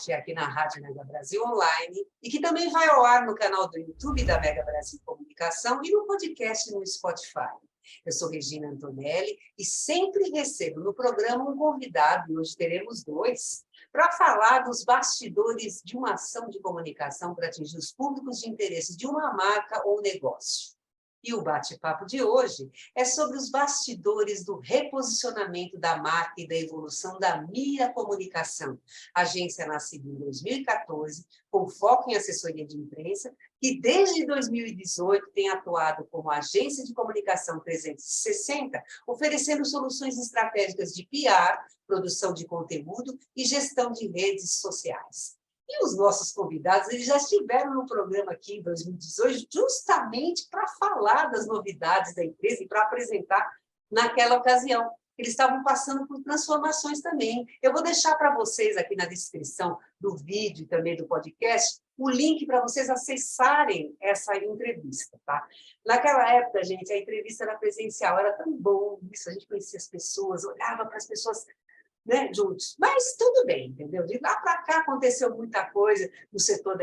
Spin-off aqui na Rádio Mega Brasil Online e que também vai ao ar no canal do YouTube da Mega Brasil Comunicação e no podcast no Spotify. Eu sou Regina Antonelli e sempre recebo no programa um convidado, e hoje teremos dois, para falar dos bastidores de uma ação de comunicação para atingir os públicos de interesse de uma marca ou negócio. E o bate-papo de hoje é sobre os bastidores do reposicionamento da marca e da evolução da Mira Comunicação, agência nascida em 2014, com foco em assessoria de imprensa, que desde 2018 tem atuado como agência de comunicação 360, oferecendo soluções estratégicas de PR, produção de conteúdo e gestão de redes sociais. E os nossos convidados, eles já estiveram no programa aqui em 2018, justamente para falar das novidades da empresa e para apresentar naquela ocasião. Eles estavam passando por transformações também. Eu vou deixar para vocês aqui na descrição do vídeo e também do podcast o link para vocês acessarem essa entrevista, tá? Naquela época, gente, a entrevista era presencial, era tão bom isso, a gente conhecia as pessoas, olhava para as pessoas, né, juntos. Mas tudo bem, entendeu? De lá para cá aconteceu muita coisa no setor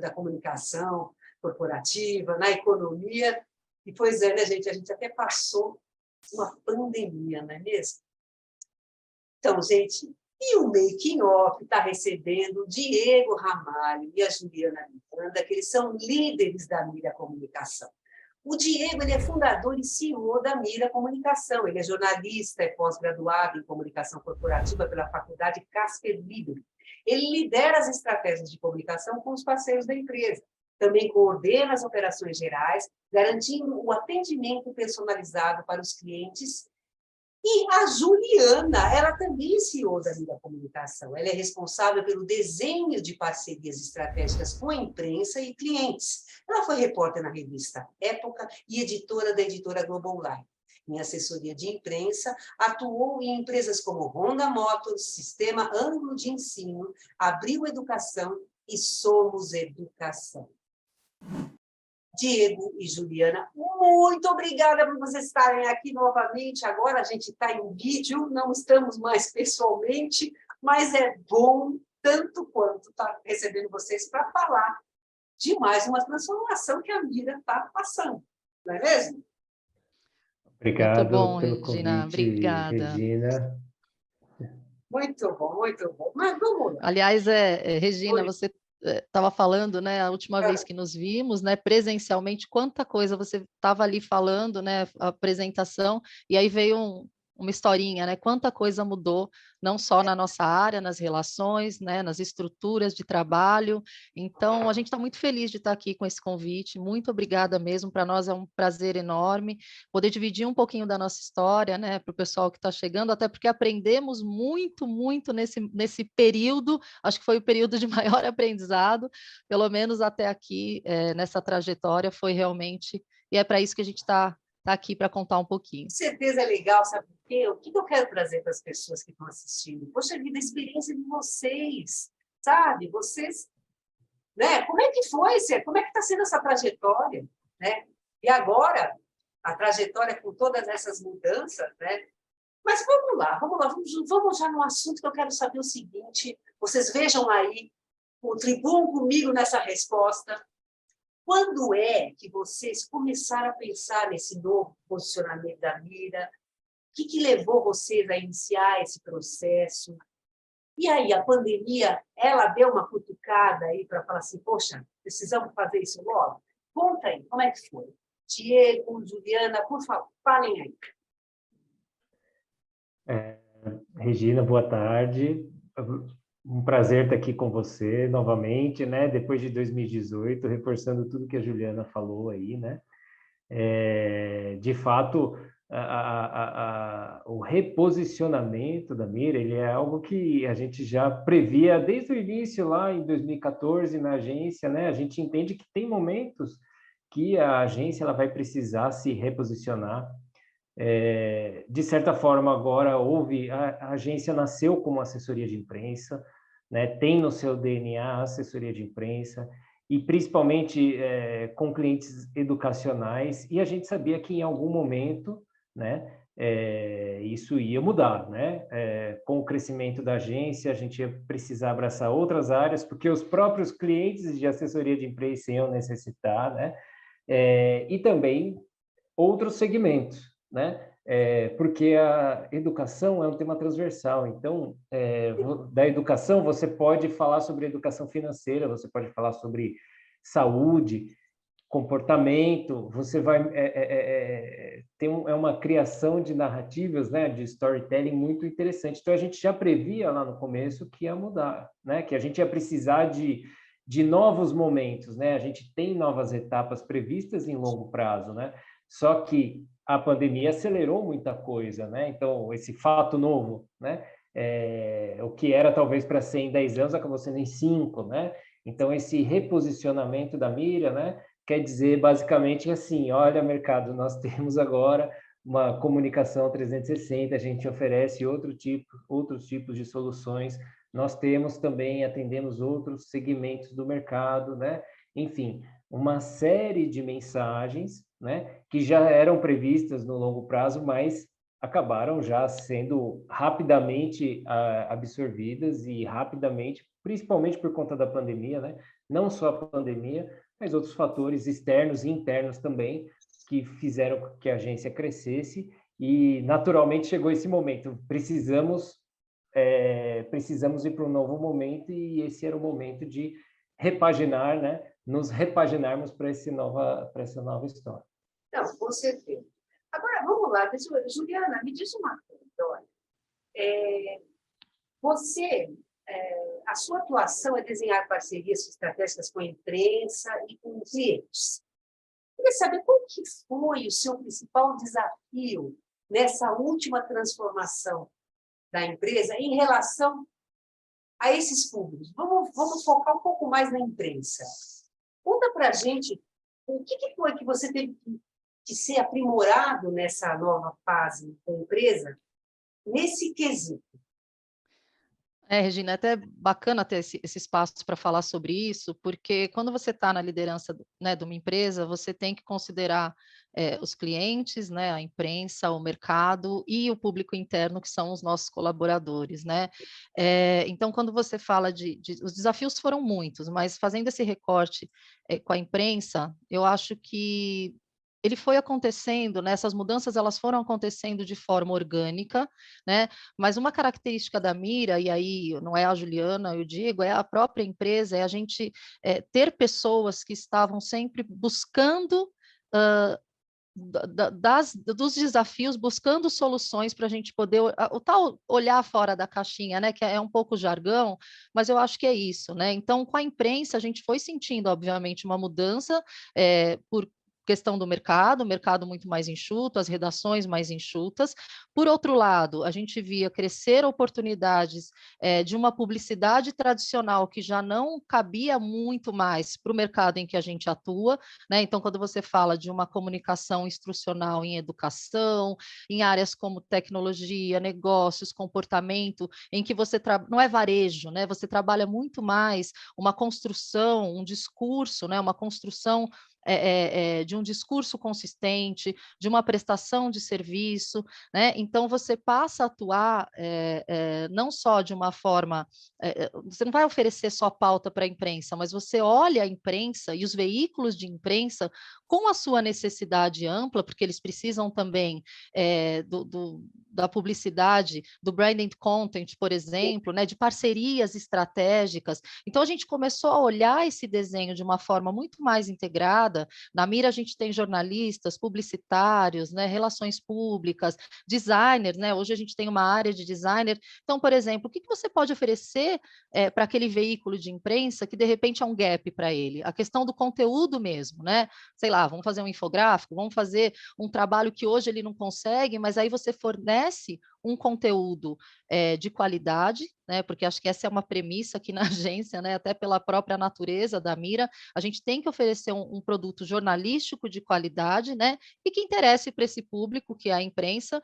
da comunicação corporativa, na economia, e pois é, né, gente? A gente até passou uma pandemia, não é mesmo? Então, gente, e o Making Off está recebendo o Diego Ramalho e a Juliana Miranda, que eles são líderes da Mira Comunicação. O Diego, ele é fundador e CEO da Mira Comunicação. Ele é jornalista, é pós-graduado em comunicação corporativa pela Faculdade Casper Libero. Ele lidera as estratégias de comunicação com os parceiros da empresa. Também coordena as operações gerais, garantindo o atendimento personalizado para os clientes. E a Juliana, ela também é CEO da Mira Comunicação. Ela é responsável pelo desenho de parcerias estratégicas com a imprensa e clientes. Ela foi repórter na revista Época e editora da editora Globo Online. Em assessoria de imprensa, atuou em empresas como Honda Motors, Sistema Ângulo de Ensino, Abril Educação e Somos Educação. Diego e Juliana, muito obrigada por vocês estarem aqui novamente. Agora a gente está em vídeo, não estamos mais pessoalmente, mas é bom tanto quanto estar recebendo vocês para falar de mais uma transformação que a Mira está passando, não é mesmo? Obrigado muito bom, pelo Regina. convite, Obrigada. Regina. Muito bom, muito bom. Mas vamos lá. Aliás, Regina, Oi. você estava falando, né, a última vez que nos vimos, né, presencialmente, quanta coisa você estava ali falando, né, a apresentação, e aí veio uma historinha, né, quanta coisa mudou, não só na nossa área, nas relações, né, nas estruturas de trabalho. Então, a gente está muito feliz de estar aqui com esse convite, muito obrigada mesmo, para nós é um prazer enorme poder dividir um pouquinho da nossa história, né, para o pessoal que está chegando, até porque aprendemos muito, muito nesse período, acho que foi o período de maior aprendizado, pelo menos até aqui, nessa trajetória, foi realmente, e é para isso que a gente está aqui para contar um pouquinho. Com certeza é legal, sabe por quê? O que eu quero trazer para as pessoas que estão assistindo? Poxa vida, a experiência de vocês, sabe? Vocês, né? Como é que foi? Como é que está sendo essa trajetória, né? E agora, a trajetória com todas essas mudanças, né? Mas vamos já no assunto que eu quero saber o seguinte, vocês vejam aí, contribuam comigo nessa resposta. Quando é que vocês começaram a pensar nesse novo posicionamento da Mira? O que levou vocês a iniciar esse processo? E aí, a pandemia, ela deu uma cutucada aí para falar assim, poxa, precisamos fazer isso logo? Conta aí, como é que foi? Diego, Juliana, por favor, falem aí. Regina, boa tarde. Um prazer estar aqui com você novamente, né? Depois de 2018, reforçando tudo que a Juliana falou aí, né? De fato, o reposicionamento da Mira, ele é algo que a gente já previa desde o início, lá em 2014, na agência, né? A gente entende que tem momentos que a agência ela vai precisar se reposicionar. De certa forma, agora a agência nasceu como assessoria de imprensa, né? Tem no seu DNA assessoria de imprensa, e principalmente com clientes educacionais, e a gente sabia que em algum momento, né, isso ia mudar, né? Com o crescimento da agência, a gente ia precisar abraçar outras áreas, porque os próprios clientes de assessoria de imprensa iam necessitar, né? E também outros segmentos, né? Porque a educação é um tema transversal. Então, da educação, você pode falar sobre educação financeira, você pode falar sobre saúde, comportamento, você vai uma criação de narrativas, né, de storytelling muito interessante. Então a gente já previa lá no começo que ia mudar, né, que a gente ia precisar de novos momentos, né? A gente tem novas etapas previstas em longo prazo, né? Só que a pandemia acelerou muita coisa, né? Então esse fato novo, né? O que era talvez para ser em 10 anos acabou sendo em 5, né? Então esse reposicionamento da mira, né? Quer dizer, basicamente, assim, olha, mercado, nós temos agora uma comunicação 360, a gente oferece outros tipos de soluções, nós temos também, atendemos outros segmentos do mercado, né? Enfim, uma série de mensagens, né, que já eram previstas no longo prazo, mas acabaram já sendo rapidamente absorvidas e rapidamente, principalmente por conta da pandemia, né? Não só a pandemia, mas outros fatores externos e internos também, que fizeram que a agência crescesse, e naturalmente chegou esse momento. Precisamos ir para um novo momento, e esse era o momento de repaginar, né? Nos repaginarmos para essa nova história. Não, com certeza. Agora, vamos lá. Juliana, me diz uma coisa. Olha. A sua atuação é desenhar parcerias estratégicas com a imprensa e com clientes. Queria saber qual que foi o seu principal desafio nessa última transformação da empresa em relação a esses públicos. Vamos focar um pouco mais na imprensa. Conta para a gente o que foi que você teve que ser aprimorado nessa nova fase da empresa, nesse quesito. Regina, é até bacana ter esse espaço para falar sobre isso, porque quando você está na liderança, né, de uma empresa, você tem que considerar os clientes, né, a imprensa, o mercado e o público interno, que são os nossos colaboradores, né? Então, quando você fala os desafios foram muitos, mas fazendo esse recorte com a imprensa, eu acho que ele foi acontecendo, né, essas mudanças elas foram acontecendo de forma orgânica, né? Mas uma característica da Mira, e aí não é a Juliana, eu digo, é a própria empresa, é a gente ter pessoas que estavam sempre buscando dos desafios, buscando soluções para a gente poder, o tal olhar fora da caixinha, né, que é um pouco jargão, mas eu acho que é isso, né? Então, com a imprensa, a gente foi sentindo, obviamente, uma mudança por questão do mercado, o mercado muito mais enxuto, as redações mais enxutas. Por outro lado, a gente via crescer oportunidades de uma publicidade tradicional que já não cabia muito mais para o mercado em que a gente atua, né? Então, quando você fala de uma comunicação instrucional em educação, em áreas como tecnologia, negócios, comportamento, em que você não é varejo, né? Você trabalha muito mais uma construção, um discurso, né? Uma construção de um discurso consistente, de uma prestação de serviço, né? Então você passa a atuar não só de uma forma, você não vai oferecer só pauta para a imprensa, mas você olha a imprensa e os veículos de imprensa com a sua necessidade ampla, porque eles precisam também da publicidade, do branded content, por exemplo, né? De parcerias estratégicas. Então a gente começou a olhar esse desenho de uma forma muito mais integrada. Na Mira a gente tem jornalistas, publicitários, né, relações públicas, designers, né? Hoje a gente tem uma área de designer. Então, por exemplo, o que você pode oferecer para aquele veículo de imprensa que de repente é um gap para ele? A questão do conteúdo mesmo, né? Sei lá, vamos fazer um infográfico, vamos fazer um trabalho que hoje ele não consegue, mas aí você fornece um conteúdo de qualidade, né? Porque acho que essa é uma premissa aqui na agência, né? Até pela própria natureza da Mira, a gente tem que oferecer um produto jornalístico de qualidade, né? E que interesse para esse público, que é a imprensa,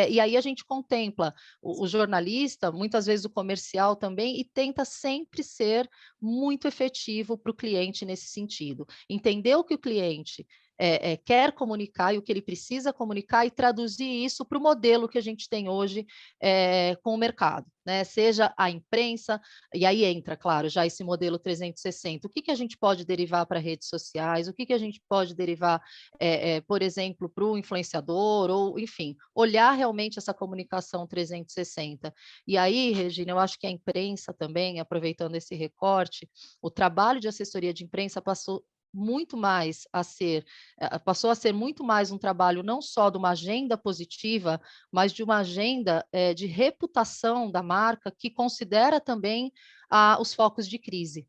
e aí a gente contempla o jornalista, muitas vezes o comercial também, e tenta sempre ser muito efetivo para o cliente nesse sentido. Entender o que o cliente quer comunicar e o que ele precisa comunicar e traduzir isso para o modelo que a gente tem hoje com o mercado, né? Seja a imprensa, e aí entra, claro, já esse modelo 360. O que a gente pode derivar para redes sociais, o que a gente pode derivar, por exemplo, para o influenciador, ou, enfim, olhar realmente essa comunicação 360. E aí, Regina, eu acho que a imprensa também, aproveitando esse recorte, o trabalho de assessoria de imprensa passou a ser muito mais um trabalho não só de uma agenda positiva, mas de uma agenda de reputação da marca que considera também os focos de crise.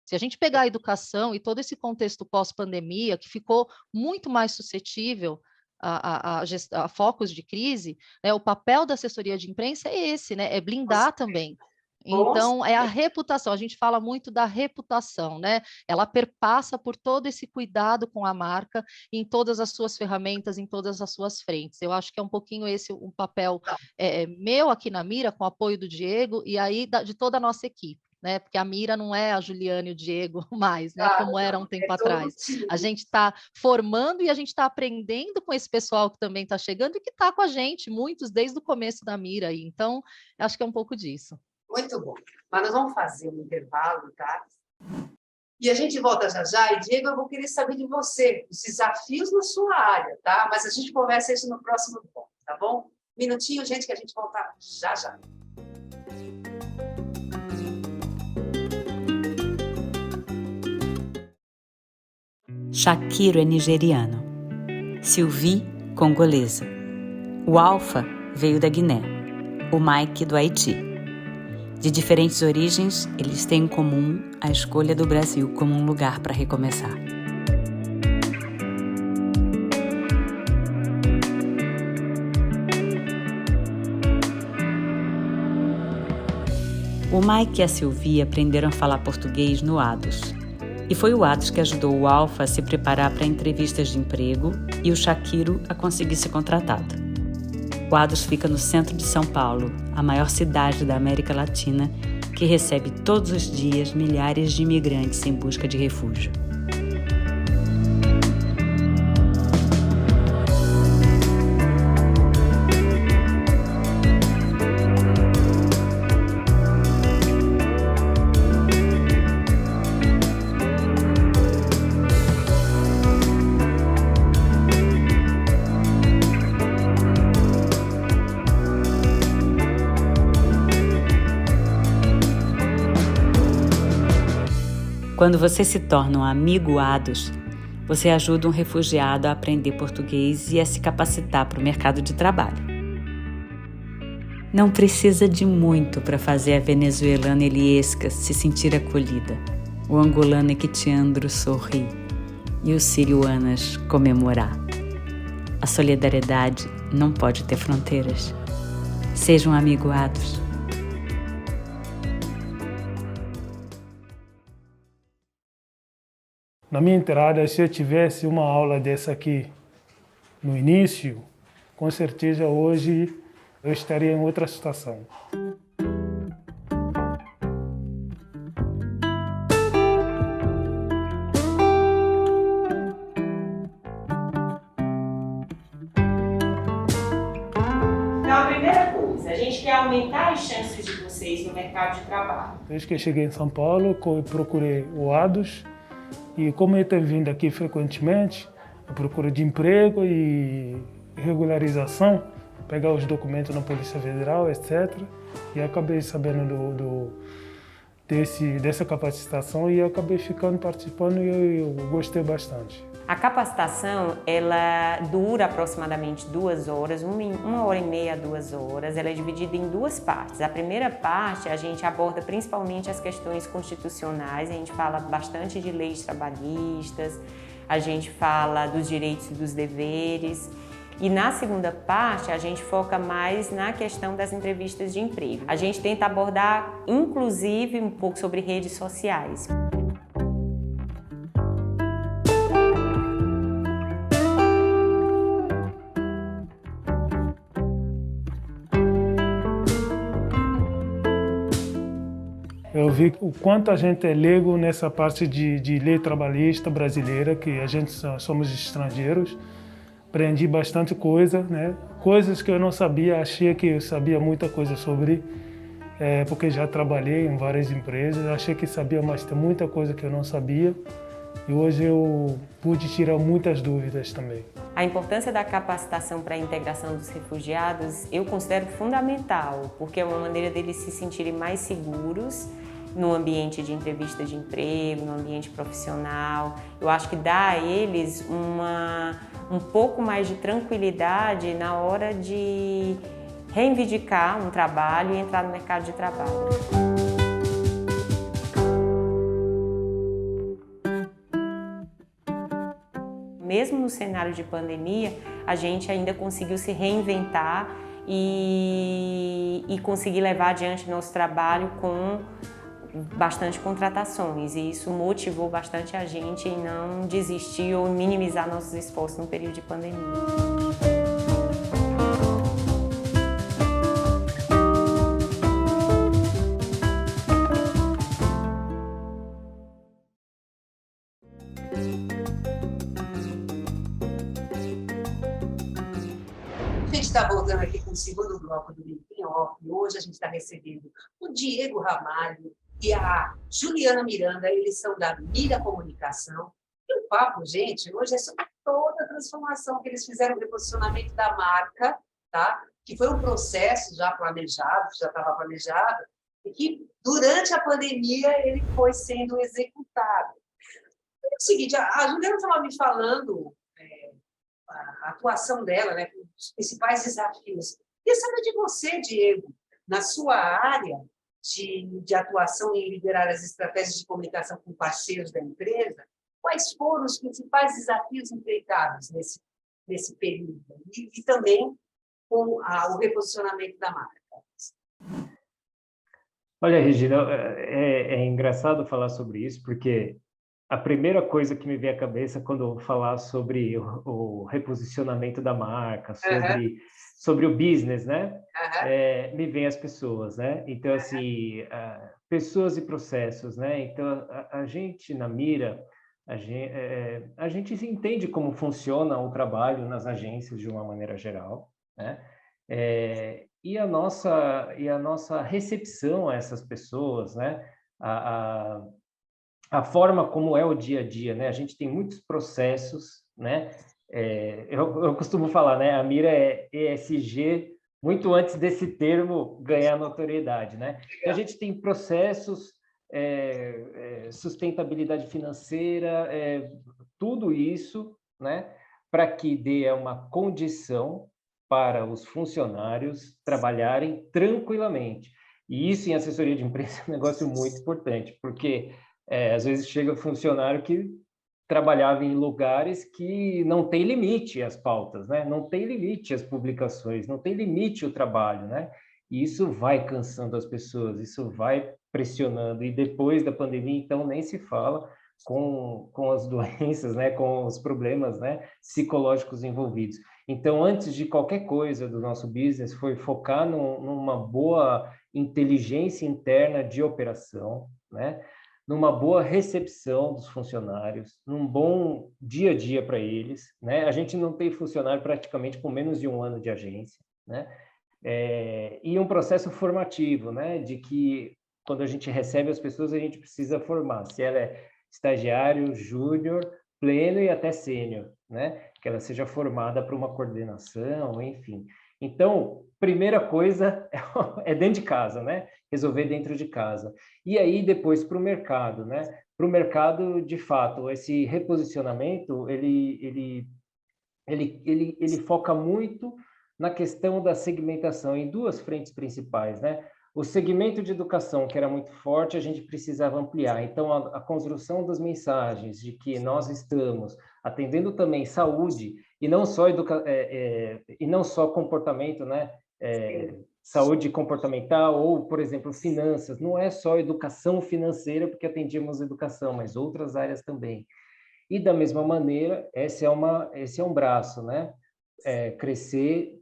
Se a gente pegar a educação e todo esse contexto pós-pandemia, que ficou muito mais suscetível a focos de crise, né, o papel da assessoria de imprensa é esse, né, é blindar também. Então, é a reputação, a gente fala muito da reputação, né? Ela perpassa por todo esse cuidado com a marca em todas as suas ferramentas, em todas as suas frentes. Eu acho que é um pouquinho esse um papel meu aqui na Mira, com o apoio do Diego, e aí de toda a nossa equipe. Né? Porque a Mira não é a Juliane e o Diego mais, né? Como era um tempo atrás. A gente está formando e a gente está aprendendo com esse pessoal que também está chegando e que está com a gente, muitos desde o começo da Mira. Então, acho que é um pouco disso. Muito bom. Mas nós vamos fazer um intervalo, tá? E a gente volta já já. E, Diego, eu vou querer saber de você, os desafios na sua área, tá? Mas a gente conversa isso no próximo ponto, tá bom? Minutinho, gente, que a gente volta já já. Shakiro é nigeriano. Sylvie, congolesa. O Alfa veio da Guiné. O Mike, do Haiti. De diferentes origens, eles têm em comum a escolha do Brasil como um lugar para recomeçar. O Mike e a Sylvie aprenderam a falar português no ADOS. E foi o ADOS que ajudou o Alfa a se preparar para entrevistas de emprego e o Shakiro a conseguir ser contratado. O ADOS fica no centro de São Paulo, a maior cidade da América Latina, que recebe todos os dias milhares de imigrantes em busca de refúgio. Quando você se torna um amigo ADOS, você ajuda um refugiado a aprender português e a se capacitar para o mercado de trabalho. Não precisa de muito para fazer a venezuelana Eliesca se sentir acolhida, o angolano Equitiandro sorrir e o sírio Anas comemorar. A solidariedade não pode ter fronteiras. Seja um amigo ADOS. Na minha entrada, se eu tivesse uma aula dessa aqui no início, com certeza hoje eu estaria em outra situação. Então, a primeira coisa, a gente quer aumentar as chances de vocês no mercado de trabalho. Desde que eu cheguei em São Paulo, eu procurei o ADOS. E como eu tenho vindo aqui frequentemente, à procura de emprego e regularização, pegar os documentos na Polícia Federal, etc. E acabei sabendo dessa capacitação e acabei participando e eu gostei bastante. A capacitação, ela dura aproximadamente 2 horas, 1h30 a 2 horas. Ela é dividida em 2 partes. A primeira parte, a gente aborda principalmente as questões constitucionais, a gente fala bastante de leis trabalhistas, a gente fala dos direitos e dos deveres. E na segunda parte, a gente foca mais na questão das entrevistas de emprego. A gente tenta abordar, inclusive, um pouco sobre redes sociais. Eu eu vi o quanto a gente é leigo nessa parte de lei trabalhista brasileira, que a gente somos estrangeiros. Aprendi bastante coisa, né? Coisas que eu não sabia, achei que eu sabia muita coisa sobre, porque já trabalhei em várias empresas, achei que sabia, mas tem muita coisa que eu não sabia. E hoje eu pude tirar muitas dúvidas também. A importância da capacitação para a integração dos refugiados eu considero fundamental, porque é uma maneira deles se sentirem mais seguros no ambiente de entrevista de emprego, no ambiente profissional. Eu acho que dá a eles um pouco mais de tranquilidade na hora de reivindicar um trabalho e entrar no mercado de trabalho. Mesmo no cenário de pandemia, a gente ainda conseguiu se reinventar e conseguir levar adiante nosso trabalho com bastante contratações, e isso motivou bastante a gente em não desistir ou minimizar nossos esforços no período de pandemia. A gente está voltando aqui com o segundo bloco do Making Off, e hoje a gente está recebendo o Diego Ramalho e a Juliana Miranda. Eles são da Mira Comunicação. E o papo, gente, hoje é sobre toda a transformação que eles fizeram, o reposicionamento da marca, tá? Que foi um processo já planejado, já estava planejado, e que durante a pandemia ele foi sendo executado. É o seguinte, a Juliana estava me falando a atuação dela, né, os principais desafios. Queria saber de você, Diego, na sua área de atuação em liderar as estratégias de comunicação com parceiros da empresa, quais foram os principais desafios enfrentados nesse período? E também com o reposicionamento da marca. Olha, Regina, é engraçado falar sobre isso, porque a primeira coisa que me vem à cabeça quando eu falar sobre o reposicionamento da marca, sobre o business, né? Me vem as pessoas, né? Então, assim, pessoas e processos, né? Então, a gente na Mira, a gente entende como funciona o trabalho nas agências de uma maneira geral, né? E a nossa recepção a essas pessoas, né? A forma como é o dia a dia, né? A gente tem muitos processos, né? Eu costumo falar, né? A Mira é ESG muito antes desse termo ganhar notoriedade, né? Então, a gente tem processos, sustentabilidade financeira, tudo isso, né? Para que dê uma condição para os funcionários trabalharem tranquilamente. E isso em assessoria de imprensa é um negócio muito importante, porque às vezes chega funcionário que trabalhava em lugares que não tem limite as pautas, né? Não tem limite as publicações, não tem limite o trabalho, né? E isso vai cansando as pessoas, isso vai pressionando. E depois da pandemia, então, nem se fala com as doenças, né? Com os problemas, né? Psicológicos envolvidos. Então, antes de qualquer coisa do nosso business, foi focar numa boa inteligência interna de operação, né? Numa boa recepção dos funcionários, num bom dia a dia para eles, né? A gente não tem funcionário praticamente com menos de 1 ano de agência, né? E um processo formativo, né? De que quando a gente recebe as pessoas, a gente precisa formar, se ela é estagiário, júnior, pleno e até sênior, né? Que ela seja formada para uma coordenação, enfim. Então, primeira coisa é dentro de casa, né? Resolver dentro de casa. E aí, depois, para o mercado, né? Para o mercado, de fato, esse reposicionamento, ele foca muito na questão da segmentação, em 2 frentes principais, né? O segmento de educação, que era muito forte, a gente precisava ampliar. Então, a construção das mensagens de que nós estamos atendendo também saúde, e não só comportamento, né? Saúde comportamental ou, por exemplo, finanças. Não é só educação financeira, porque atendíamos educação, mas outras áreas também. E, da mesma maneira, esse é um braço, né? Crescer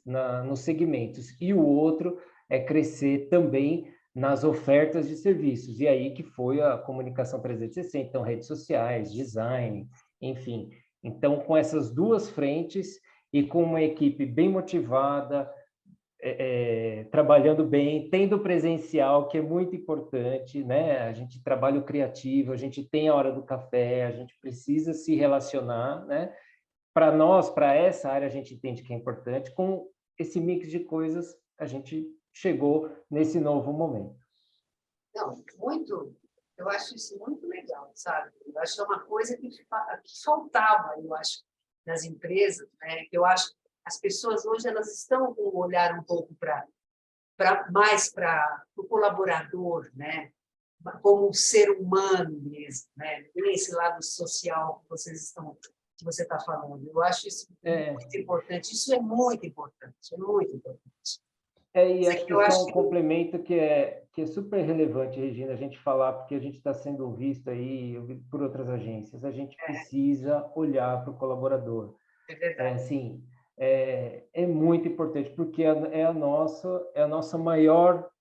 nos segmentos. E o outro é crescer também nas ofertas de serviços. E aí que foi a comunicação 360, então redes sociais, design, enfim. Então, com essas duas frentes e com uma equipe bem motivada, trabalhando bem, tendo presencial, que é muito importante, né? A gente trabalha o criativo, a gente tem a hora do café, a gente precisa se relacionar, né? Para nós, para essa área, a gente entende que é importante. Com esse mix de coisas, a gente chegou nesse novo momento. Não, muito, eu acho isso muito legal, sabe? Eu acho que é uma coisa que faltava, eu acho, nas empresas, né? Eu acho que as pessoas hoje elas estão com um olhar um pouco mais para o colaborador, né? Como um ser humano mesmo, né? Esse lado social que você está falando. Eu acho isso muito importante. Isso é muito importante, é muito importante. E acho que isso é um complemento que é super relevante, Regina, a gente falar, porque a gente está sendo visto aí por outras agências. A gente precisa olhar para o colaborador. É verdade. Assim, é muito importante, porque é a nossa maior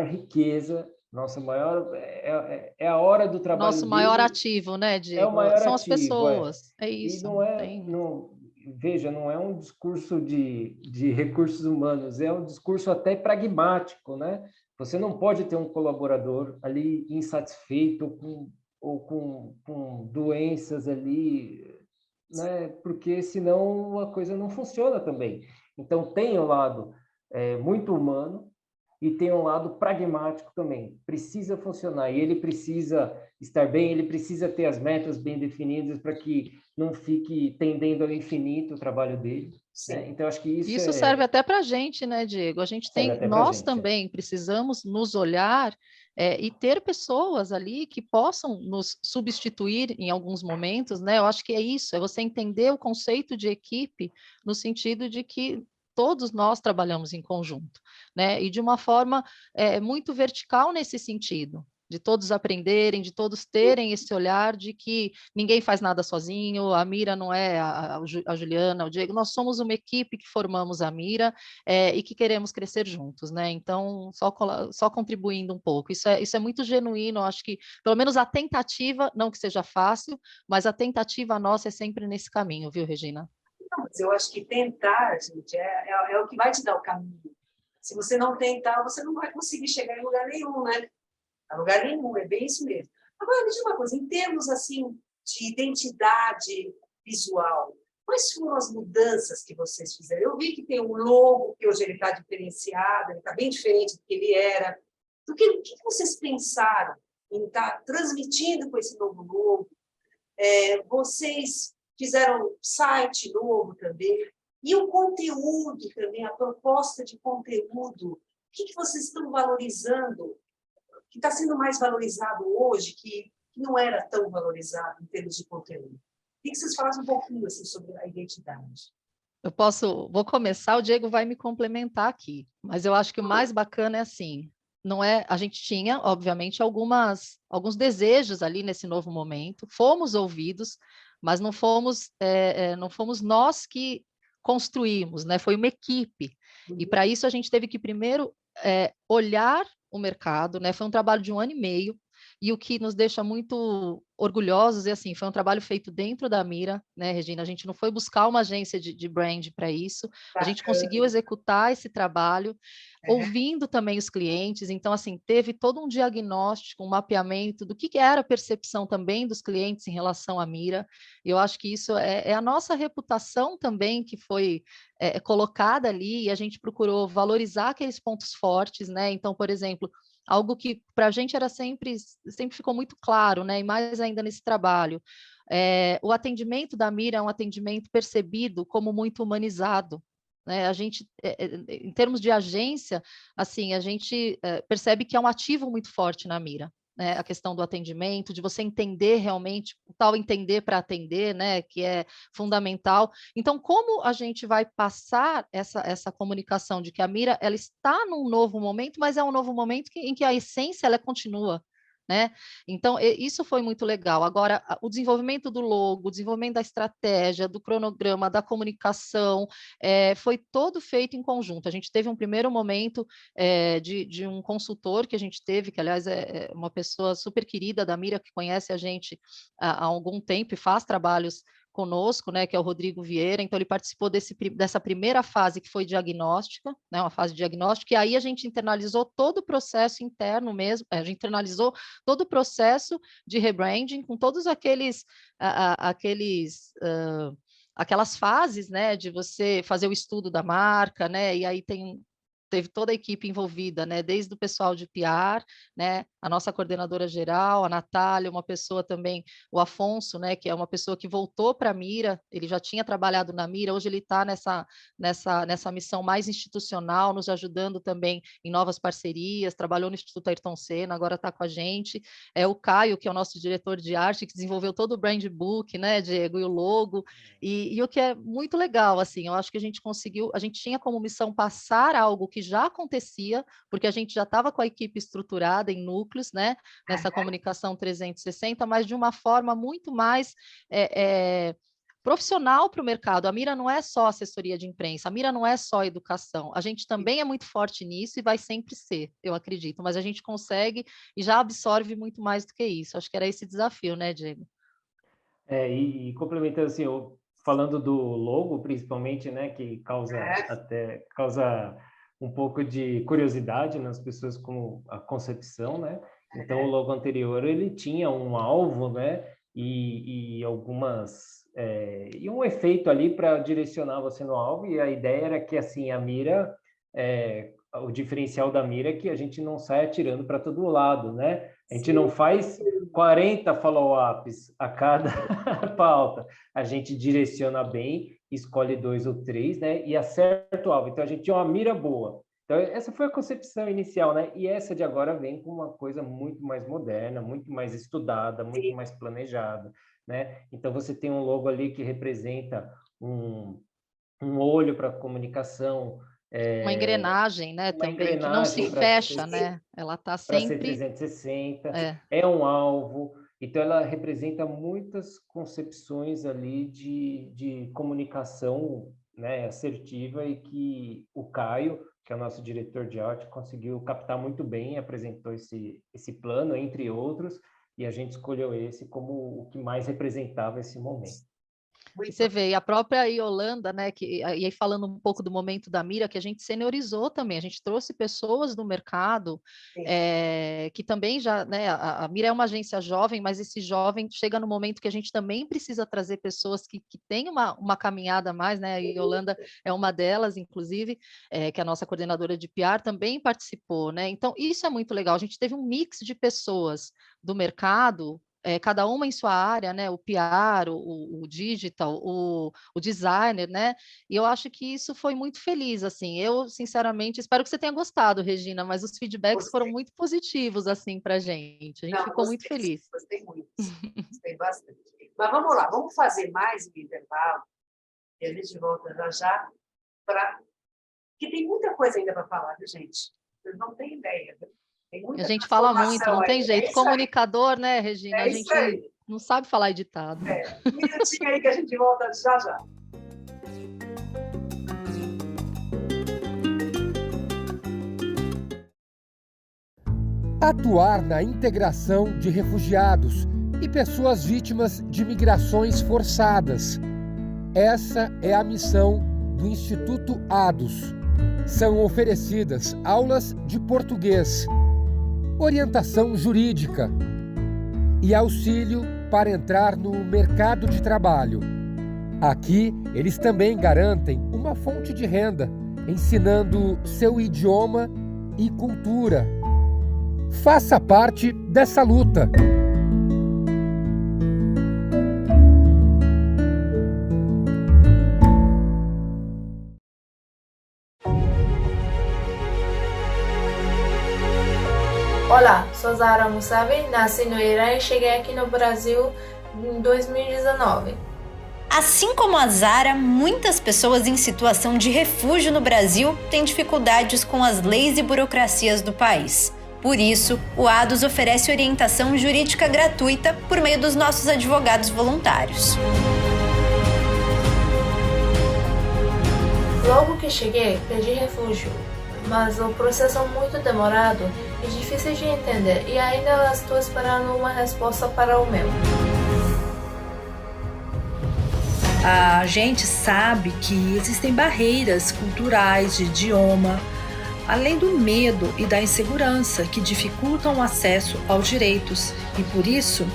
riqueza, é a hora do trabalho Nosso dele. maior ativo, né, Diego? É o maior São ativo, as pessoas. É isso. E veja, não é um discurso de recursos humanos, é um discurso até pragmático, né? Você não pode ter um colaborador ali insatisfeito ou com doenças ali, né? Porque senão a coisa não funciona também. Então, tem um lado muito humano e tem um lado pragmático também. Precisa funcionar e ele precisa estar bem, ele precisa ter as metas bem definidas para que não fique tendendo ao infinito o trabalho dele. Né? Então, acho que isso serve até para a gente, né, Diego? Nós também precisamos nos olhar e ter pessoas ali que possam nos substituir em alguns momentos, né? Eu acho que é isso, é você entender o conceito de equipe no sentido de que todos nós trabalhamos em conjunto, né? E de uma forma muito vertical nesse sentido, de todos aprenderem, de todos terem esse olhar de que ninguém faz nada sozinho, a Mira não é a Juliana, o Diego, nós somos uma equipe que formamos a Mira e que queremos crescer juntos, né? Então, só contribuindo um pouco, isso é muito genuíno, acho que, pelo menos a tentativa, não que seja fácil, mas a tentativa nossa é sempre nesse caminho, viu, Regina? Não, mas eu acho que tentar, gente, é o que vai te dar o caminho. Se você não tentar, você não vai conseguir chegar em lugar nenhum, né? A lugar nenhum, é bem isso mesmo. Agora, me diz uma coisa, em termos assim de identidade visual, quais foram as mudanças que vocês fizeram? Eu vi que tem um logo, que hoje ele está diferenciado, ele está bem diferente do que ele era. O que vocês pensaram em estar transmitindo com esse novo logo? Vocês fizeram site novo também, e o conteúdo também, a proposta de conteúdo, o que vocês estão valorizando, que está sendo mais valorizado hoje, que não era tão valorizado em termos de conteúdo? Queria que vocês falassem um pouquinho assim, sobre a identidade. Vou começar, o Diego vai me complementar aqui, mas eu acho que o mais bacana é assim, a gente tinha, obviamente, alguns desejos ali nesse novo momento, fomos ouvidos, mas não fomos nós que construímos, né? Foi uma equipe. E para isso a gente teve que primeiro olhar o mercado, né? Foi um trabalho de 1 ano e meio, e o que nos deixa muito orgulhosos é assim, foi um trabalho feito dentro da Mira, né, Regina? A gente não foi buscar uma agência de brand para isso, a gente conseguiu executar esse trabalho, ouvindo também os clientes, então assim, teve todo um diagnóstico, um mapeamento do que era a percepção também dos clientes em relação à Mira, e eu acho que isso é a nossa reputação também que foi colocada ali, e a gente procurou valorizar aqueles pontos fortes, né? Então, por exemplo, algo que para a gente era sempre ficou muito claro, né? E mais ainda nesse trabalho. O atendimento da Mira é um atendimento percebido como muito humanizado. Né? A gente, em termos de agência, assim, a gente percebe que é um ativo muito forte na Mira. Né, a questão do atendimento, de você entender realmente, o tal entender para atender, né, que é fundamental. Então, como a gente vai passar essa comunicação de que a Mira ela está num novo momento, mas é um novo momento em que a essência ela continua, né? Então, isso foi muito legal. Agora, o desenvolvimento do logo, o desenvolvimento da estratégia, do cronograma, da comunicação, foi todo feito em conjunto. A gente teve um primeiro momento de um consultor que a gente teve, que, aliás, é uma pessoa super querida da Mira, que conhece a gente há algum tempo e faz trabalhos conosco, né, que é o Rodrigo Vieira. Então ele participou dessa primeira fase, que foi diagnóstica, né, uma fase diagnóstica, e aí a gente internalizou todo o processo interno mesmo, a gente internalizou todo o processo de rebranding, com todos aquelas fases, né, de você fazer o estudo da marca, né, e aí teve toda a equipe envolvida, né, desde o pessoal de PR, né, a nossa coordenadora geral, a Natália, uma pessoa também, o Afonso, né, que é uma pessoa que voltou para a Mira, ele já tinha trabalhado na Mira, hoje ele está nessa missão mais institucional, nos ajudando também em novas parcerias, trabalhou no Instituto Ayrton Senna, agora está com a gente, o Caio, que é o nosso diretor de arte, que desenvolveu todo o brand book, né, Diego, e o logo, e o que é muito legal, assim, eu acho que a gente tinha como missão passar algo que já acontecia, porque a gente já estava com a equipe estruturada em núcleos, né, nessa comunicação 360, mas de uma forma muito mais profissional para o mercado. A Mira não é só assessoria de imprensa, a Mira não é só educação, a gente também é muito forte nisso e vai sempre ser, eu acredito, mas a gente consegue e já absorve muito mais do que isso. Acho que era esse desafio, né, Diego? E complementando assim, falando do logo, principalmente, né, que causa um pouco de curiosidade nas pessoas, como a concepção, né? Então, o logo anterior, ele tinha um alvo, né? E um efeito ali para direcionar você no alvo, e a ideia era que, assim, a mira, o diferencial da mira é que a gente não sai atirando para todo lado, né? A gente não faz 40 follow-ups a cada pauta, a gente direciona bem, escolhe 2 ou 3, né? E acerta o alvo. Então, a gente tinha uma mira boa. Então, essa foi a concepção inicial, né? E essa de agora vem com uma coisa muito mais moderna, muito mais estudada, muito mais planejada, né? Então, você tem um logo ali que representa um olho para comunicação, uma engrenagem, né, também, que não se fecha, né? Ela está sempre... Para ser 360, é um alvo. Então, ela representa muitas concepções ali de comunicação, né, assertiva, e que o Caio, que é o nosso diretor de arte, conseguiu captar muito bem, apresentou esse plano, entre outros, e a gente escolheu esse como o que mais representava esse momento. Você vê, e a própria Yolanda, né, e aí falando um pouco do momento da Mira, que a gente seniorizou também, a gente trouxe pessoas do mercado, que também já, né, a Mira é uma agência jovem, mas esse jovem chega no momento que a gente também precisa trazer pessoas que têm uma caminhada a mais, né, a Yolanda é uma delas, inclusive, que é a nossa coordenadora de PR, também participou, né, então isso é muito legal, a gente teve um mix de pessoas do mercado, cada uma em sua área, né? O PR, o digital, o designer, né? E eu acho que isso foi muito feliz, assim. Eu, sinceramente, espero que você tenha gostado, Regina, mas os feedbacks foram muito positivos, assim, para a gente. A gente ficou muito feliz. Gostei muito, gostei bastante. Mas vamos lá, vamos fazer mais um intervalo e a gente volta já porque tem muita coisa ainda para falar, viu, gente? Vocês não têm ideia, viu? A gente fala muito, não tem jeito. Comunicador, né, Regina? A gente não sabe falar editado. Um minutinho aí que a gente volta já. Atuar na integração de refugiados e pessoas vítimas de migrações forçadas. Essa é a missão do Instituto ADUS. São oferecidas aulas de português, orientação jurídica e auxílio para entrar no mercado de trabalho. Aqui, eles também garantem uma fonte de renda, ensinando seu idioma e cultura. Faça parte dessa luta. Olá, sou Zahra Musavi, nasci no Irã e cheguei aqui no Brasil em 2019. Assim como a Zahra, muitas pessoas em situação de refúgio no Brasil têm dificuldades com as leis e burocracias do país. Por isso, o ADUS oferece orientação jurídica gratuita por meio dos nossos advogados voluntários. Logo que cheguei, pedi refúgio, mas o processo é muito demorado e difícil de entender, e ainda estou esperando uma resposta para o meu. A gente sabe que existem barreiras culturais, de idioma, além do medo e da insegurança que dificultam o acesso aos direitos. E por isso,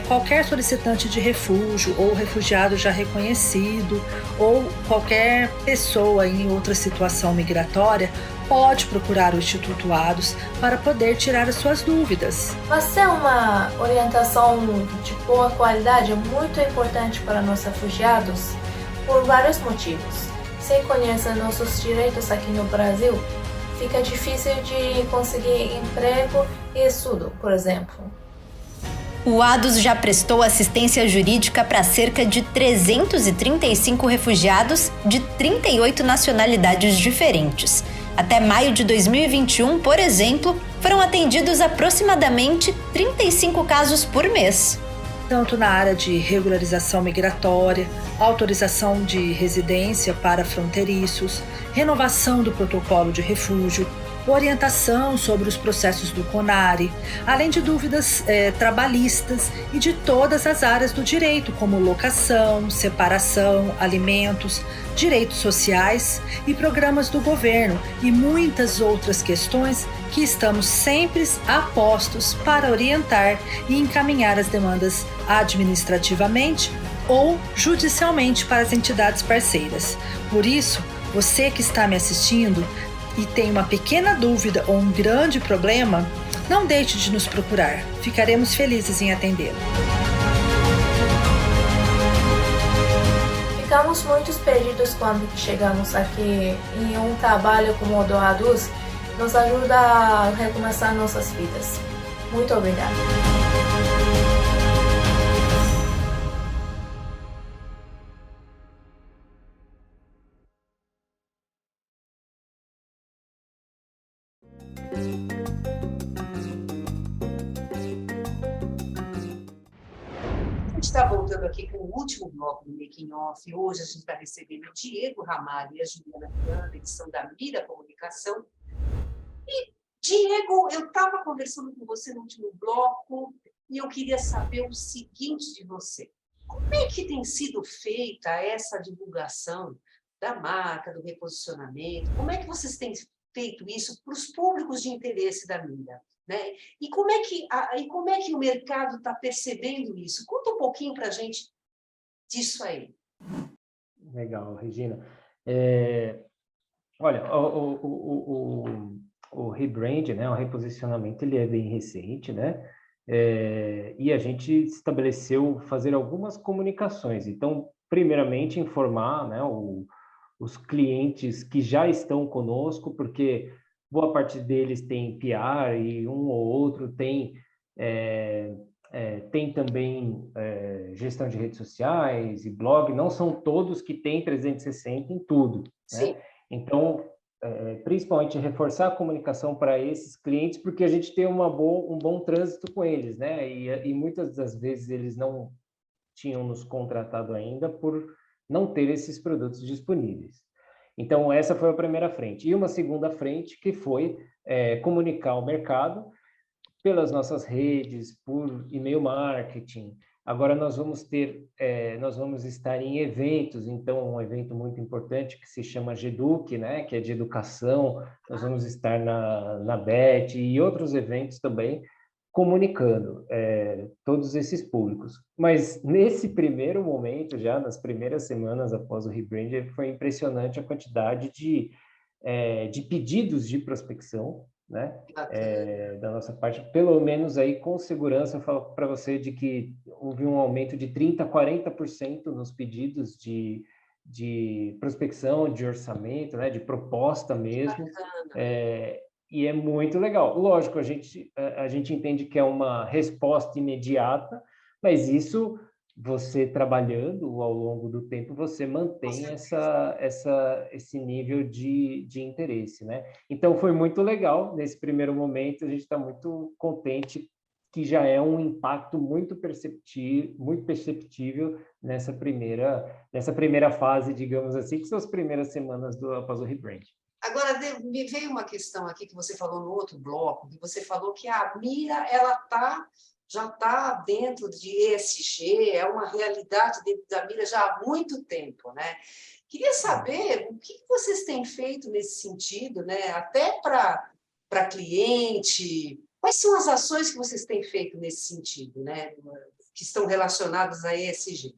qualquer solicitante de refúgio ou refugiado já reconhecido ou qualquer pessoa em outra situação migratória pode procurar o Instituto ADUS para poder tirar as suas dúvidas. Mas ter uma orientação de boa qualidade é muito importante para nós refugiados por vários motivos. Sem conhecer nossos direitos aqui no Brasil, fica difícil de conseguir emprego e estudo, por exemplo. O ADUS já prestou assistência jurídica para cerca de 335 refugiados de 38 nacionalidades diferentes. Até maio de 2021, por exemplo, foram atendidos aproximadamente 35 casos por mês. Tanto na área de regularização migratória, autorização de residência para fronteiriços, renovação do protocolo de refúgio, orientação sobre os processos do CONARE, além de dúvidas trabalhistas e de todas as áreas do direito, como locação, separação, alimentos, direitos sociais e programas do governo e muitas outras questões que estamos sempre a postos para orientar e encaminhar as demandas administrativamente ou judicialmente para as entidades parceiras. Por isso, você que está me assistindo e tem uma pequena dúvida ou um grande problema, não deixe de nos procurar. Ficaremos felizes em atendê-lo. Ficamos muito perdidos quando chegamos aqui e um trabalho como o do ADUS nos ajuda a recomeçar nossas vidas. Muito obrigada. A gente está voltando aqui com o último bloco do Making Off. Hoje a gente está recebendo o Diego Ramalho e a Juliana Miranda, eles são da Mira Comunicação. E, Diego, eu estava conversando com você no último bloco e eu queria saber o seguinte de você. Como é que tem sido feita essa divulgação da marca, do reposicionamento? Como é que vocês têm feito isso para os públicos de interesse da Mira? Né? E como é que o mercado está percebendo isso? Conta um pouquinho para a gente disso aí. Legal, Regina. Olha, o rebrand, né, o reposicionamento, ele é bem recente, né? E a gente estabeleceu fazer algumas comunicações. Então, primeiramente, informar, né, os clientes que já estão conosco, porque boa parte deles tem PR e um ou outro tem também gestão de redes sociais e blog. Não são todos que têm 360 em tudo, né? Então, principalmente reforçar a comunicação para esses clientes, porque a gente tem um bom trânsito com eles, né? E muitas das vezes eles não tinham nos contratado ainda por não ter esses produtos disponíveis. Então, essa foi a primeira frente. E uma segunda frente que foi comunicar ao mercado pelas nossas redes, por e-mail marketing. Agora nós vamos estar em eventos, então um evento muito importante que se chama GEDUC, né, que é de educação. Nós vamos estar na BET e outros eventos também, comunicando todos esses públicos. Mas nesse primeiro momento, já nas primeiras semanas após o rebrand, foi impressionante a quantidade de pedidos de prospecção, né? Da nossa parte, pelo menos aí com segurança, eu falo para você de que houve um aumento de 30% a 40% nos pedidos de prospecção, de orçamento, né? De proposta mesmo. E é muito legal. Lógico, a gente entende que é uma resposta imediata, mas isso você trabalhando ao longo do tempo, você mantém esse nível de interesse, né? Então, foi muito legal nesse primeiro momento, a gente está muito contente que já é um impacto muito perceptível nessa primeira fase, digamos assim, que são as primeiras semanas após o rebrand. Agora, me veio uma questão aqui que você falou no outro bloco, que você falou que a Mira ela já está dentro de ESG, é uma realidade dentro da Mira já há muito tempo, né? Queria saber o que vocês têm feito nesse sentido, né? Até para cliente. Quais são as ações que vocês têm feito nesse sentido, né? Que estão relacionadas a ESG?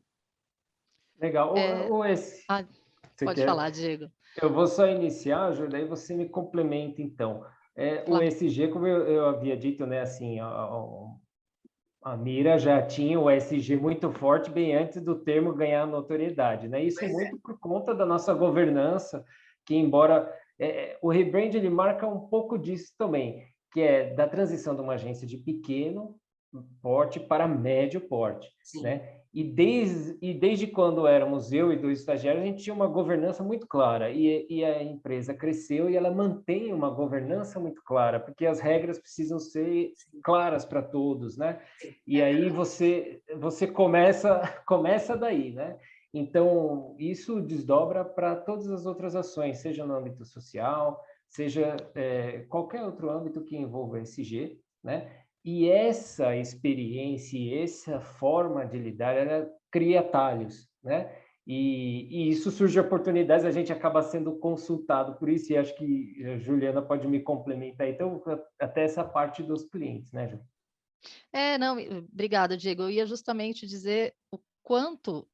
Legal. Pode falar, Diego. Eu vou só iniciar, Júlia, daí você me complementa, então. O ESG, como eu havia dito, né, assim, a Mira já tinha o ESG muito forte bem antes do termo ganhar notoriedade, né? Isso muito por conta da nossa governança, que embora o rebrand ele marca um pouco disso também, que é da transição de uma agência de pequeno porte para médio porte, né? E desde quando éramos eu e 2 estagiários, a gente tinha uma governança muito clara, e a empresa cresceu e ela mantém uma governança muito clara, porque as regras precisam ser claras para todos, né? E aí você começa daí, né? Então, isso desdobra para todas as outras ações, seja no âmbito social, seja qualquer outro âmbito que envolva ESG, né? E essa experiência, essa forma de lidar, ela cria atalhos, né? E isso surge oportunidades, a gente acaba sendo consultado por isso, e acho que a Juliana pode me complementar, então, até essa parte dos clientes, né, Ju? Não, obrigada, Diego. Eu ia justamente dizer o quanto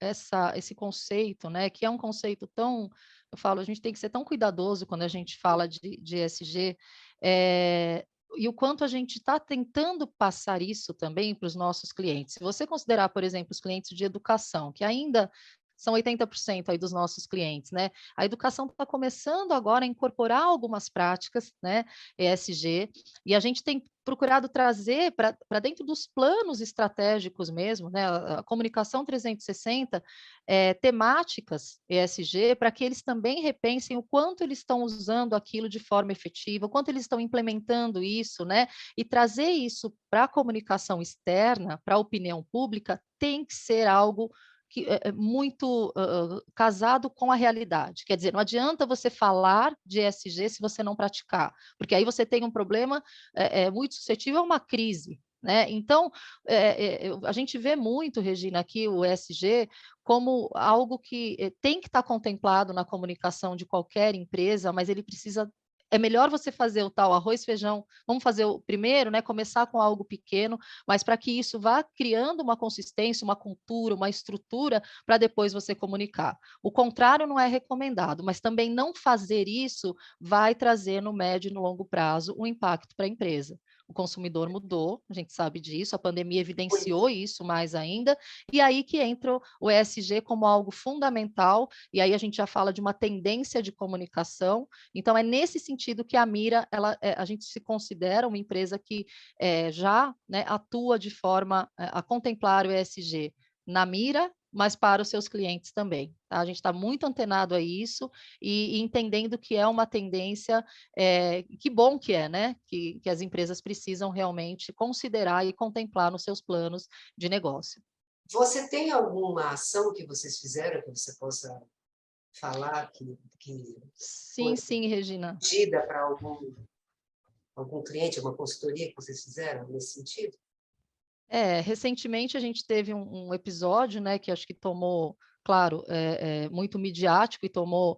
esse conceito, né, que é um conceito tão, eu falo, a gente tem que ser tão cuidadoso quando a gente fala de ESG, e o quanto a gente está tentando passar isso também para os nossos clientes. Se você considerar, por exemplo, os clientes de educação, que ainda são 80% aí dos nossos clientes, né? A educação está começando agora a incorporar algumas práticas, né, ESG, e a gente tem procurado trazer para dentro dos planos estratégicos mesmo, né, a comunicação 360, temáticas ESG, para que eles também repensem o quanto eles estão usando aquilo de forma efetiva, o quanto eles estão implementando isso, né, e trazer isso para a comunicação externa, para a opinião pública, tem que ser algo que é muito casado com a realidade. Quer dizer, não adianta você falar de ESG se você não praticar, porque aí você tem um problema muito suscetível a uma crise, né? Então, a gente vê muito, Regina, aqui o ESG como algo que tem que estar contemplado na comunicação de qualquer empresa, mas ele precisa. É melhor você fazer o tal arroz, feijão, vamos fazer o primeiro, né? Começar com algo pequeno, mas para que isso vá criando uma consistência, uma cultura, uma estrutura, para depois você comunicar. O contrário não é recomendado, mas também não fazer isso vai trazer no médio e no longo prazo um impacto para a empresa. O consumidor mudou, a gente sabe disso, a pandemia evidenciou isso mais ainda, e aí que entra o ESG como algo fundamental, e aí a gente já fala de uma tendência de comunicação. Então, é nesse sentido que a Mira, a gente se considera uma empresa que já, né, atua de forma a contemplar o ESG na Mira, mas para os seus clientes também. Tá? A gente está muito antenado a isso e entendendo que é uma tendência, que bom que é, né? Que as empresas precisam realmente considerar e contemplar nos seus planos de negócio. Você tem alguma ação que vocês fizeram que você possa falar que sim, Regina. Pedida para algum cliente, alguma consultoria que vocês fizeram nesse sentido? Recentemente a gente teve um episódio, né, que acho que tomou, claro, muito midiático e tomou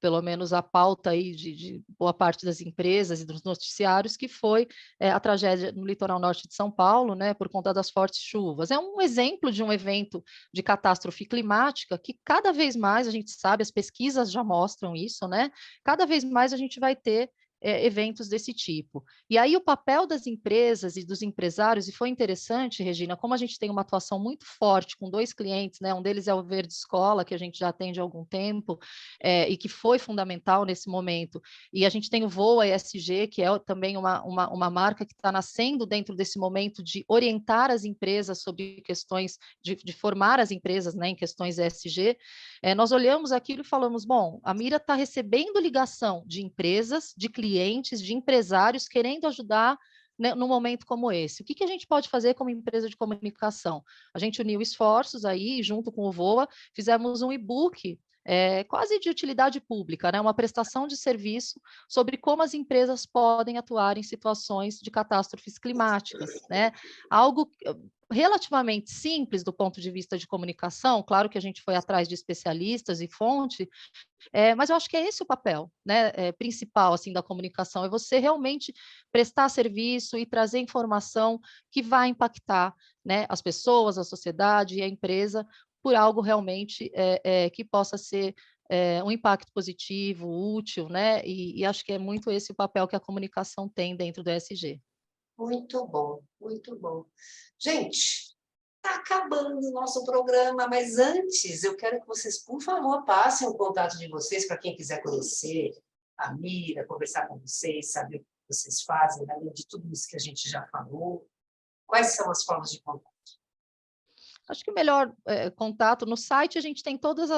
pelo menos a pauta aí de boa parte das empresas e dos noticiários, que foi a tragédia no litoral norte de São Paulo, né, por conta das fortes chuvas. É um exemplo de um evento de catástrofe climática que cada vez mais, a gente sabe, as pesquisas já mostram isso, né, cada vez mais a gente vai ter eventos desse tipo. E aí o papel das empresas e dos empresários, e foi interessante, Regina, como a gente tem uma atuação muito forte com 2 clientes, né? Um deles é o Verde Escola, que a gente já atende há algum tempo, e que foi fundamental nesse momento, e a gente tem o Voa ESG, que é também uma marca que está nascendo dentro desse momento de orientar as empresas sobre questões, de formar as empresas, né, em questões ESG. Nós olhamos aquilo e falamos, bom, a Mira está recebendo ligação de empresas, de clientes, de empresários querendo ajudar, né, num momento como esse. O que a gente pode fazer como empresa de comunicação? A gente uniu esforços aí, junto com o Voa, fizemos um e-book quase de utilidade pública, né? Uma prestação de serviço sobre como as empresas podem atuar em situações de catástrofes climáticas, né? Algo relativamente simples do ponto de vista de comunicação, claro que a gente foi atrás de especialistas e fonte, mas eu acho que é esse o papel, né, principal assim, da comunicação, é você realmente prestar serviço e trazer informação que vai impactar, né, as pessoas, a sociedade e a empresa por algo realmente que possa ser um impacto positivo, útil, né, e acho que é muito esse o papel que a comunicação tem dentro do ESG. Muito bom, muito bom. Gente, está acabando o nosso programa, mas antes eu quero que vocês, por favor, passem o contato de vocês para quem quiser conhecer a Mira, conversar com vocês, saber o que vocês fazem, além de tudo isso que a gente já falou. Quais são as formas de contato? Acho que o melhor contato no site, a gente tem todos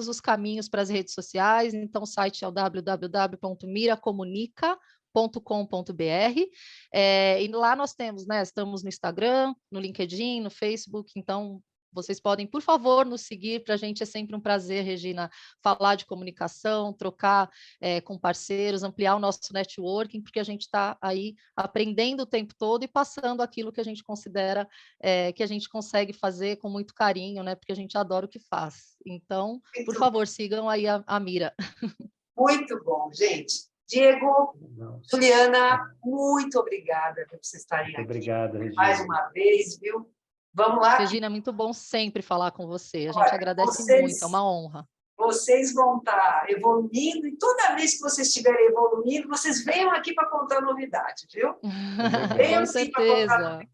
os caminhos para as redes sociais, então o site é o www.miracomunica.com.br, e lá nós temos, né, estamos no Instagram, no LinkedIn, no Facebook, então vocês podem, por favor, nos seguir, para a gente é sempre um prazer, Regina, falar de comunicação, trocar com parceiros, ampliar o nosso networking, porque a gente está aí aprendendo o tempo todo e passando aquilo que a gente considera que a gente consegue fazer com muito carinho, né? Porque a gente adora o que faz. Então, por favor, sigam aí a Mira. Muito bom, gente. Diego, Juliana, muito obrigada por vocês estarem aqui. Obrigado, Regina. Mais uma vez, viu? Vamos lá. Regina, é muito bom sempre falar com você. A gente agradece muito, é uma honra. Vocês vão estar evoluindo e toda vez que vocês estiverem evoluindo, vocês venham aqui para contar novidade, viu? Venham com certeza.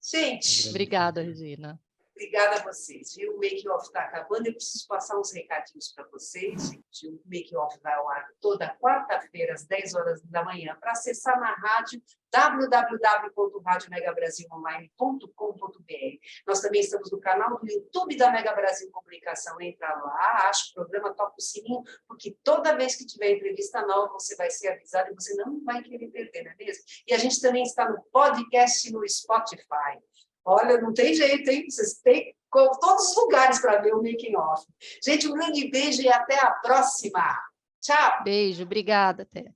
Gente. Obrigada, Regina. Obrigada a vocês, viu? O Make Off está acabando, eu preciso passar uns recadinhos para vocês, gente. O Make Off vai ao ar toda quarta-feira, às 10 horas da manhã, para acessar na rádio www.radiomegabrasilonline.com.br. Nós também estamos no canal do YouTube da Mega Brasil Comunicação. Entra lá, acha o programa, toca o sininho, porque toda vez que tiver entrevista nova, você vai ser avisado e você não vai querer perder, não é mesmo? E a gente também está no podcast no Spotify. Olha, não tem jeito, hein? Vocês têm todos os lugares para ver o Making Off. Gente, um grande beijo e até a próxima. Tchau. Beijo, obrigada, até.